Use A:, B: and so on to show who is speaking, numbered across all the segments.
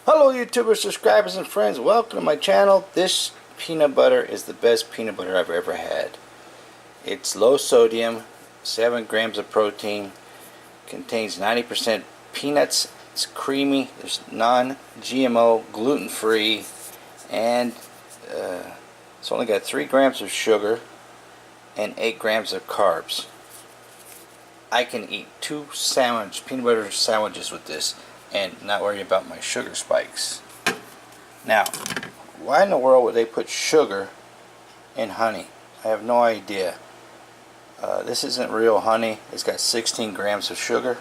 A: Hello YouTubers, subscribers, and friends. Welcome to my channel. This peanut butter is the best peanut butter I've ever had. It's low sodium, 7 grams of protein, contains 90% peanuts. It's creamy, there's non-GMO, gluten-free, and it's only got 3 grams of sugar and 8 grams of carbs. I can eat 2 peanut butter sandwiches with this and not worry about my sugar spikes. Now, why in the world would they put sugar in honey? I have no idea. This isn't real honey. It's got 16 grams of sugar.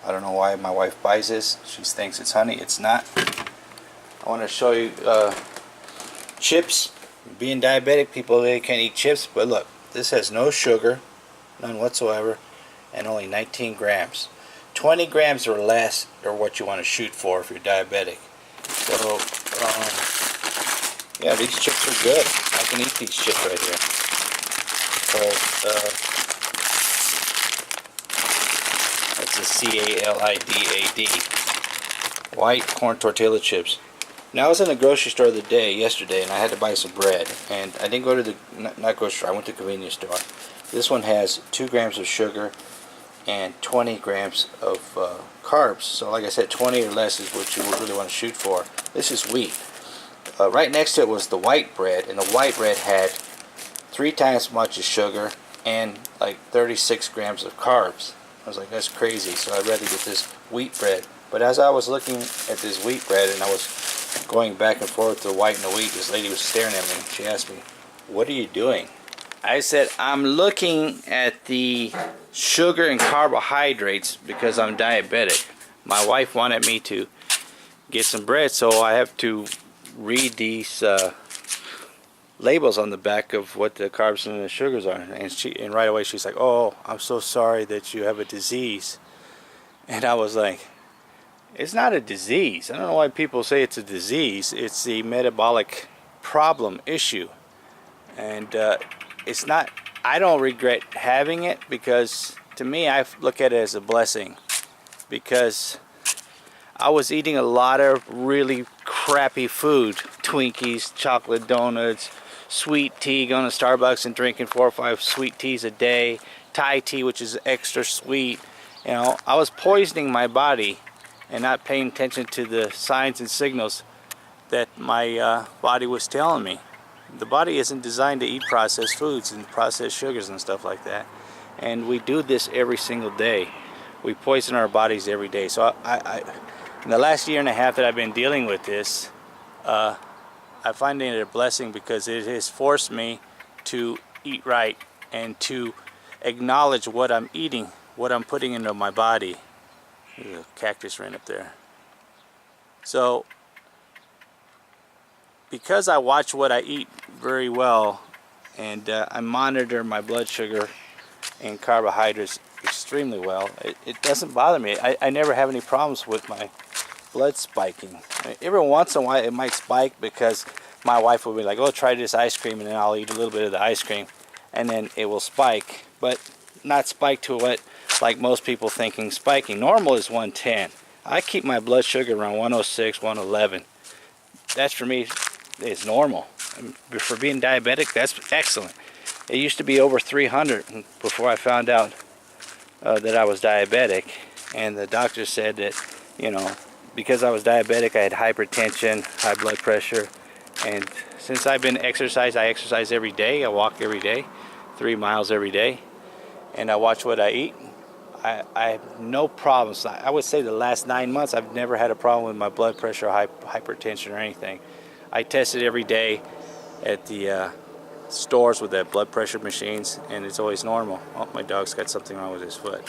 A: I don't know why my wife buys this. She thinks it's honey. It's not. I want to show you chips. Being diabetic, people, they can't eat chips, but look, this has no sugar, none whatsoever, and only 19 grams. 20 grams or less are what you want to shoot for if you're diabetic. So, yeah, these chips are good. I can eat these chips right here. That's a C-A-L-I-D-A-D. White corn tortilla chips. Now, I was in the grocery store yesterday, and I had to buy some bread. And I didn't go to the, not grocery store, I went to the convenience store. This one has 2 grams of sugar and 20 grams of carbs. So like I said, 20 or less is what you really want to shoot for. This is wheat. Right next to it was the white bread, and the white bread had 3 times as much as sugar and like 36 grams of carbs. I was like, that's crazy, so I'd rather get this wheat bread. But as I was looking at this wheat bread and I was going back and forth to the white and the wheat, this lady was staring at me. She asked me, "What are you doing?" I said, "I'm looking at the sugar and carbohydrates because I'm diabetic." My wife wanted me to get some bread, so I have to read these labels on the back of what the carbs and the sugars are. And right away she's like, "Oh, I'm so sorry that you have a disease." And I was like, it's not a disease. I don't know why people say it's a disease. It's the metabolic problem issue. And it's not, I don't regret having it, because to me I look at it as a blessing, because I was eating a lot of really crappy food. Twinkies, chocolate donuts, sweet tea, going to Starbucks and drinking 4 or 5 sweet teas a day, Thai tea, which is extra sweet. You know, I was poisoning my body and not paying attention to the signs and signals that my body was telling me. The body isn't designed to eat processed foods and processed sugars and stuff like that. And we do this every single day. We poison our bodies every day. So in the last year and a half that I've been dealing with this, I find it a blessing, because it has forced me to eat right and to acknowledge what I'm eating, what I'm putting into my body. There's a cactus right up there. So, because I watch what I eat very well, and I monitor my blood sugar and carbohydrates extremely well, it doesn't bother me. I never have any problems with my blood spiking. Every once in a while it might spike, because my wife will be like, "Oh, try this ice cream," and then I'll eat a little bit of the ice cream, and then it will spike, but not spike to what like most people thinking spiking. Normal is 110. I keep my blood sugar around 106, 111. That's, for me, is normal. For being diabetic, that's excellent. It used to be over 300 before I found out that I was diabetic, and the doctor said that, you know, because I was diabetic, I had hypertension, high blood pressure, and since I've been exercising, I exercise every day. I walk every day, 3 miles every day, and I watch what I eat. I have no problems. I would say the last 9 months I've never had a problem with my blood pressure or hypertension or anything. I test it every day at the stores with the blood pressure machines, and it's always normal. Oh, my dog's got something wrong with his foot.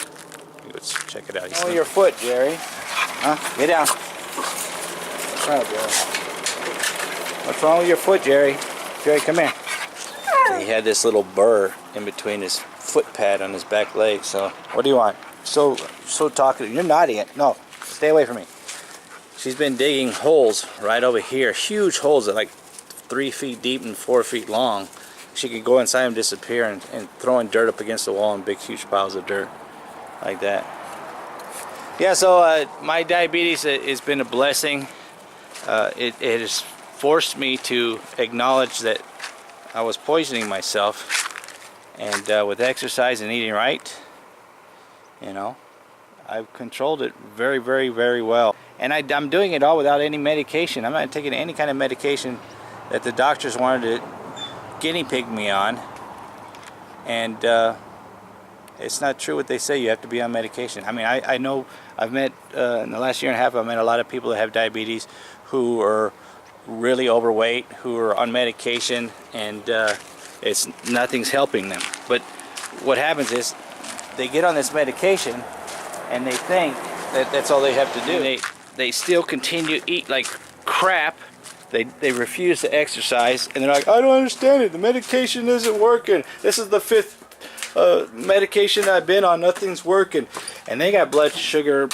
A: Let's check it out. Oh, your foot, Jerry. Huh? Get down. What's wrong, Jerry? What's wrong with your foot, Jerry? Jerry, come here. He had this little burr in between his foot pad on his back leg. So, what do you want? So talkative. You're naughty. No, stay away from me. She's been digging holes right over here. Huge holes that are like 3 feet deep and 4 feet long. She could go inside and disappear, and throwing dirt up against the wall in big, huge piles of dirt like that. Yeah, so my diabetes has been a blessing. it has forced me to acknowledge that I was poisoning myself. And with exercise and eating right, you know, I've controlled it very, very, very well. And I'm doing it all without any medication. I'm not taking any kind of medication that the doctors wanted to guinea pig me on. And it's not true what they say. You have to be on medication. I mean, I know I've met, in the last year and a half, I've met a lot of people that have diabetes who are really overweight, who are on medication, and nothing's helping them. But what happens is they get on this medication and they think that that's all they have to do. They still continue to eat like crap. They refuse to exercise, and they're like, I don't understand it. The medication isn't working. This is the 5th medication I've been on. Nothing's working. And they got blood sugar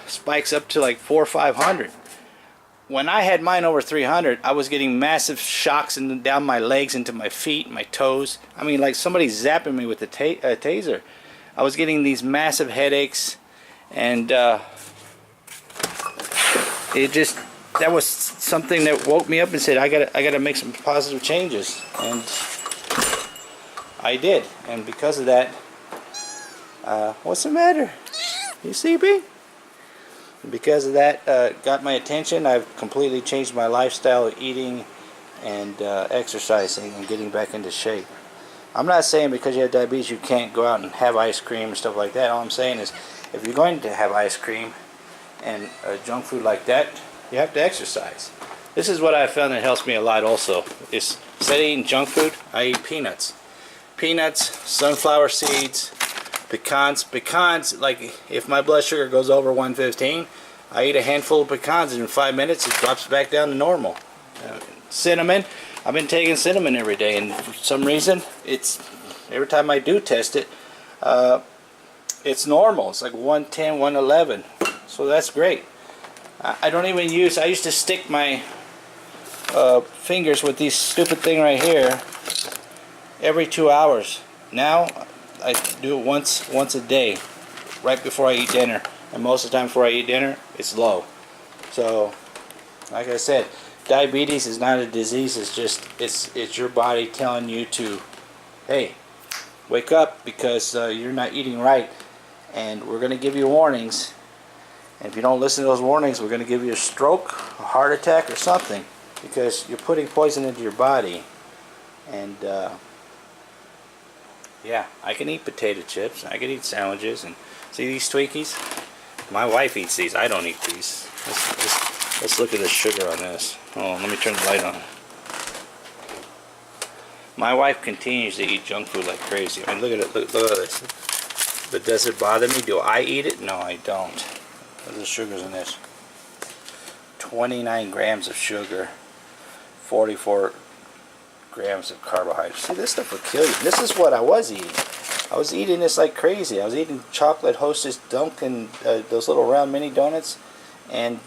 A: spikes up to like 400 or 500. When I had mine over 300, I was getting massive shocks down my legs, into my feet, my toes. I mean, like somebody zapping me with a taser. I was getting these massive headaches, and that was something that woke me up and said, I gotta make some positive changes. And I did. And because of that, what's the matter? You sleepy? Because of that, got my attention. I've completely changed my lifestyle of eating and exercising and getting back into shape. I'm not saying because you have diabetes you can't go out and have ice cream and stuff like that. All I'm saying is if you're going to have ice cream and junk food like that, you have to exercise. This is what I found that helps me a lot also. Is instead of eating junk food, I eat peanuts. Peanuts, sunflower seeds, pecans. Pecans, like if my blood sugar goes over 115, I eat a handful of pecans and in 5 minutes it drops back down to normal. Cinnamon, I've been taking cinnamon every day, and for some reason, every time I do test it, it's normal. It's like 110, 111. So that's great. I don't even use, I used to stick my fingers with this stupid thing right here every 2 hours. Now I do it once a day, right before I eat dinner, and most of the time before I eat dinner it's low. So like I said, diabetes is not a disease. It's just it's your body telling you to, hey, wake up, because you're not eating right, and we're going to give you warnings. And if you don't listen to those warnings, we're going to give you a stroke, a heart attack, or something, because you're putting poison into your body. And yeah, I can eat potato chips. I can eat sandwiches. And see these Twinkies? My wife eats these. I don't eat these. Let's look at the sugar on this. Oh, let me turn the light on. My wife continues to eat junk food like crazy. I mean, look at it. Look at this. But does it bother me? Do I eat it? No, I don't. What are the sugars in this? 29 grams of sugar, 44 grams of carbohydrates. See, this stuff will kill you. This is what I was eating. I was eating this like crazy. I was eating chocolate Hostess Dunkin', those little round mini donuts, and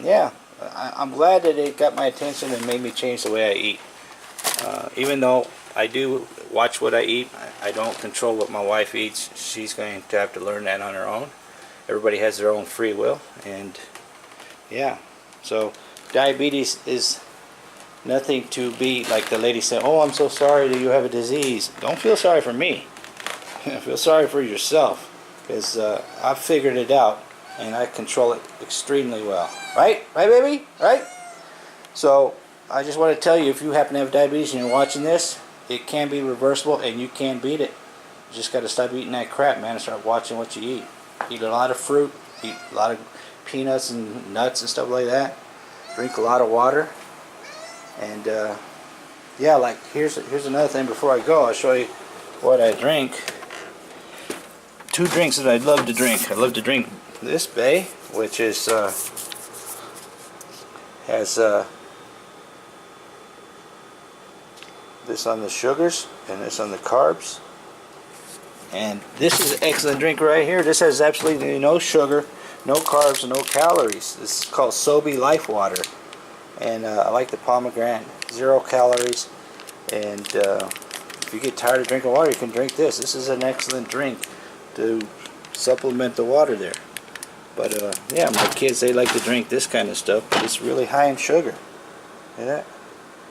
A: yeah, I'm glad that it got my attention and made me change the way I eat. Even though I do watch what I eat, I don't control what my wife eats. She's going to have to learn that on her own. Everybody has their own free will, and yeah, so diabetes is nothing to be like the lady said, oh, I'm so sorry that you have a disease. Don't feel sorry for me. Feel sorry for yourself, because I've figured it out and I control it extremely well. Right? Right, baby? Right? So I just want to tell you, if you happen to have diabetes and you're watching this, it can be reversible and you can beat it. You just got to stop eating that crap, man, and start watching what you eat. Eat a lot of fruit, eat a lot of peanuts and nuts and stuff like that. Drink a lot of water. And yeah, like here's another thing before I go. I'll show you what I drink. 2 drinks that I'd love to drink. I love to drink this Bay, which is has this on the sugars and this on the carbs. And this is an excellent drink right here. This has absolutely no sugar, no carbs, and no calories. This is called Sobe Life Water. And I like the pomegranate, 0 calories. And if you get tired of drinking water, you can drink this. This is an excellent drink to supplement the water there. But yeah, my kids, they like to drink this kind of stuff, but it's really high in sugar. See that?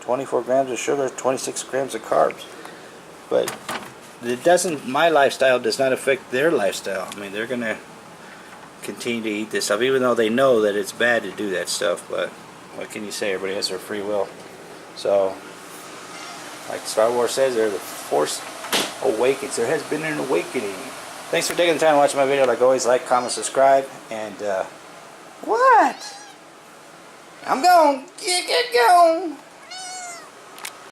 A: 24 grams of sugar, 26 grams of carbs. But it doesn't, my lifestyle does not affect their lifestyle. I mean, they're going to continue to eat this stuff, even though they know that it's bad to do that stuff. But what can you say? Everybody has their free will. So, like Star Wars says there, the Force awakens. There has been an awakening. Thanks for taking the time to watch my video. Like always, like, comment, subscribe, and what? I'm gone. Get gone.